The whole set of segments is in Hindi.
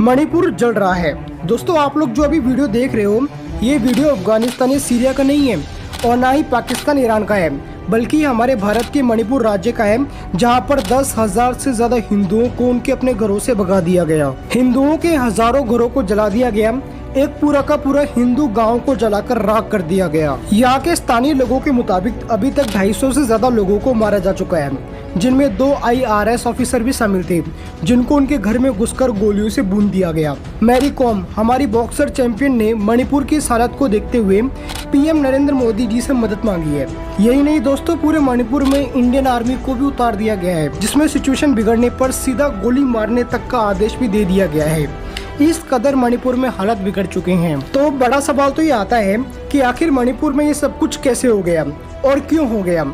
मणिपुर जल रहा है। दोस्तों आप लोग जो अभी वीडियो देख रहे हो, ये वीडियो अफगानिस्तान या सीरिया का नहीं है और ना ही पाकिस्तान ईरान का है, बल्कि हमारे भारत के मणिपुर राज्य का है, जहां पर 10,000 से ज्यादा हिंदुओं को उनके अपने घरों से भगा दिया गया। हिंदुओं के हजारों घरों को जला दिया गया। एक पूरा का पूरा हिंदू गांव को जलाकर राख कर दिया गया। यहाँ के स्थानीय लोगों के मुताबिक अभी तक 250 से ज्यादा लोगों को मारा जा चुका है, जिनमें 2 IRS ऑफिसर भी शामिल थे, जिनको उनके घर में घुसकर गोलियों से भून दिया गया। मैरी कॉम, हमारी बॉक्सर चैंपियन, ने मणिपुर की इस हालत को देखते हुए PM नरेंद्र मोदी जी से मदद मांगी है। यही नहीं दोस्तों, पूरे मणिपुर में इंडियन आर्मी को भी उतार दिया गया है, जिसमें सिचुएशन बिगड़ने पर सीधा गोली मारने तक का आदेश भी दे दिया गया है। इस कदर मणिपुर में हालत बिगड़ चुके हैं। तो बड़ा सवाल तो ये आता है कि आखिर मणिपुर में ये सब कुछ कैसे हो गया और क्यों हो गया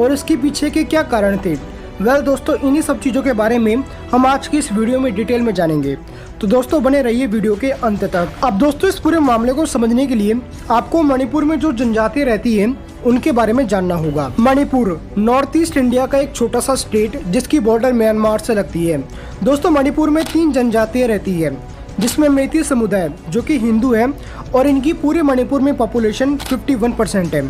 और इसके पीछे के क्या कारण थे। वेल दोस्तों, इन्हीं सब चीज़ों के बारे में हम आज की इस वीडियो में डिटेल में जानेंगे। तो दोस्तों बने रहिए वीडियो के अंत तक। अब दोस्तों इस पूरे मामले को समझने के लिए आपको मणिपुर में जो जनजातियाँ रहती है उनके बारे में जानना होगा। मणिपुर नॉर्थ ईस्ट इंडिया का एक छोटा सा स्टेट, जिसकी बॉर्डर म्यांमार से लगती है। दोस्तों मणिपुर में 3 जनजातियाँ रहती है, जिसमें मेती समुदाय जो कि हिंदू है और इनकी पूरे मणिपुर में पॉपुलेशन 51% है।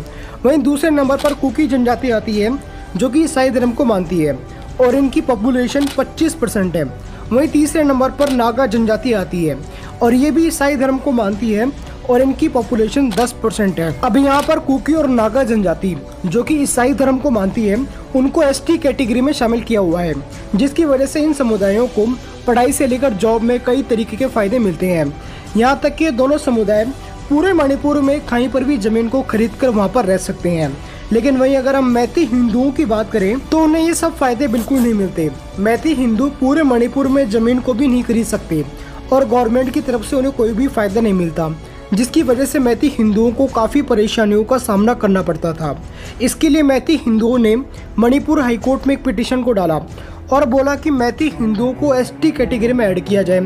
वहीं दूसरे नंबर पर कुकी जनजाति आती है, जो कि ईसाई धर्म को मानती है और इनकी पॉपुलेशन 25% है। वहीं तीसरे नंबर पर नागा जनजाति आती है और ये भी ईसाई धर्म को मानती है और इनकी पॉपुलेशन 10% है। अब यहाँ पर कुकी और नागा जनजाति जो कि ईसाई धर्म को मानती है, उनको ST कैटेगरी में शामिल किया हुआ है, जिसकी वजह से इन समुदायों को पढ़ाई से लेकर जॉब में कई तरीके के फायदे मिलते हैं। यहाँ तक कि दोनों समुदाय पूरे मणिपुर में कहीं पर भी जमीन को खरीद कर वहाँ पर रह सकते हैं। लेकिन वहीं अगर हम मैती हिंदुओं की बात करें तो उन्हें ये सब फायदे बिल्कुल नहीं मिलते। मैती हिंदू पूरे मणिपुर में जमीन को भी नहीं खरीद सकते और गवर्नमेंट की तरफ से उन्हें कोई भी फायदा नहीं मिलता, जिसकी वजह से मैती हिंदुओं को काफ़ी परेशानियों का सामना करना पड़ता था। इसके लिए मैती हिंदुओं ने मणिपुर हाईकोर्ट में एक पिटीशन को डाला और बोला कि मैती हिंदुओं को ST कैटेगरी में ऐड किया जाए,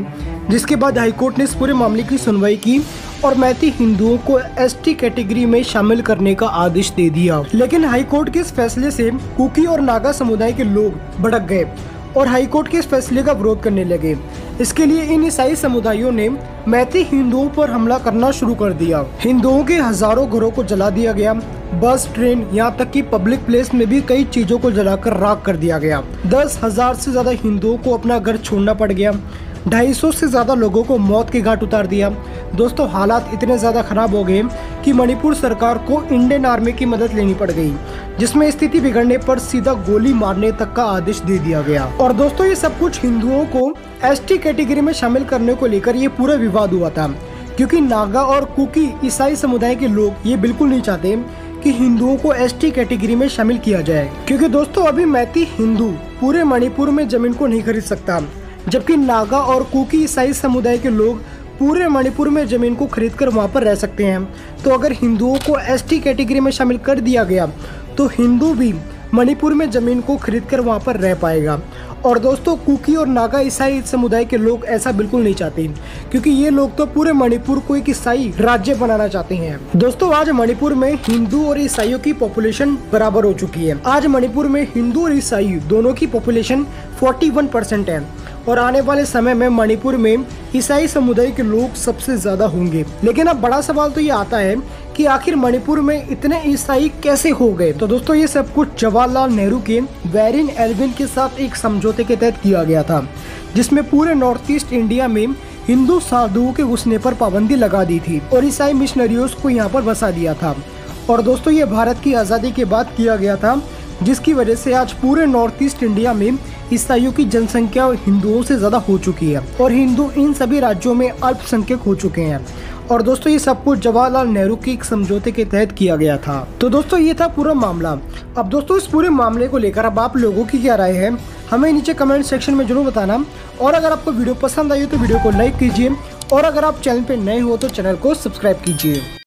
जिसके बाद हाईकोर्ट ने इस पूरे मामले की सुनवाई की और मैती हिंदुओं को ST कैटेगरी में शामिल करने का आदेश दे दिया। लेकिन हाईकोर्ट के इस फैसले से कुकी और नागा समुदाय के लोग भड़क गए और हाईकोर्ट के इस फैसले का विरोध करने लगे। इसके लिए इन ईसाई समुदायों ने मैती हिंदुओं पर हमला करना शुरू कर दिया। हिंदुओं के हजारों घरों को जला दिया गया। बस, ट्रेन, यहाँ तक कि पब्लिक प्लेस में भी कई चीजों को जलाकर राख कर दिया गया। 10,000 से ज्यादा हिंदुओं को अपना घर छोड़ना पड़ गया। 250 से ज्यादा लोगों को मौत के घाट उतार दिया। दोस्तों हालात इतने ज्यादा खराब हो गए कि मणिपुर सरकार को इंडियन आर्मी की मदद लेनी पड़ गई, जिसमें स्थिति बिगड़ने पर सीधा गोली मारने तक का आदेश दे दिया गया। और दोस्तों ये सब कुछ हिंदुओं को ST कैटेगरी में शामिल करने को लेकर ये पूरा विवाद हुआ था, क्योंकि नागा और कुकी ईसाई समुदाय के लोग ये बिल्कुल नहीं चाहते कि हिंदुओं को ST कैटेगरी में शामिल किया जाए, क्योंकि दोस्तों अभी मैती हिंदू पूरे मणिपुर में जमीन को नहीं खरीद सकता, जबकि नागा और कुकी ईसाई समुदाय के लोग पूरे मणिपुर में जमीन को खरीदकर वहां पर रह सकते हैं। तो अगर हिंदुओं को ST कैटेगरी में शामिल कर दिया गया तो हिंदू भी मणिपुर में जमीन को खरीदकर वहां पर रह पाएगा। और दोस्तों कुकी और नागा ईसाई समुदाय के लोग ऐसा बिल्कुल नहीं चाहते, क्योंकि ये लोग तो पूरे मणिपुर को एक ईसाई राज्य बनाना चाहते हैं। दोस्तों आज मणिपुर में हिंदू और ईसाइयों की पॉपुलेशन बराबर हो चुकी है। आज मणिपुर में हिंदू और ईसाई दोनों की पॉपुलेशन 41% है और आने वाले समय में मणिपुर में ईसाई समुदाय के लोग सबसे ज्यादा होंगे। लेकिन अब बड़ा सवाल तो ये आता है कि आखिर मणिपुर में इतने ईसाई कैसे हो गए। तो दोस्तों ये सब कुछ जवाहरलाल नेहरू के वेरिन एल्विन के साथ एक समझौते के तहत किया गया था, जिसमें पूरे नॉर्थ ईस्ट इंडिया में हिंदू साधुओं के घुसने पर पाबंदी लगा दी थी और ईसाई मिशनरियों को यहाँ पर बसा दिया था। और दोस्तों ये भारत की आज़ादी के बाद किया गया था, जिसकी वजह से आज पूरे नॉर्थ ईस्ट इंडिया में ईसाइयों की जनसंख्या हिंदुओं से ज्यादा हो चुकी है और हिंदू इन सभी राज्यों में अल्पसंख्यक हो चुके हैं। और दोस्तों ये सब कुछ जवाहरलाल नेहरू के एक समझौते के तहत किया गया था। तो दोस्तों ये था पूरा मामला। अब दोस्तों इस पूरे मामले को लेकर अब आप लोगों की क्या राय है, हमें नीचे कमेंट सेक्शन में जरूर बताना। और अगर आपको वीडियो पसंद आई हो तो वीडियो को लाइक कीजिए और अगर आप चैनल पे नए हो तो चैनल को सब्सक्राइब कीजिए।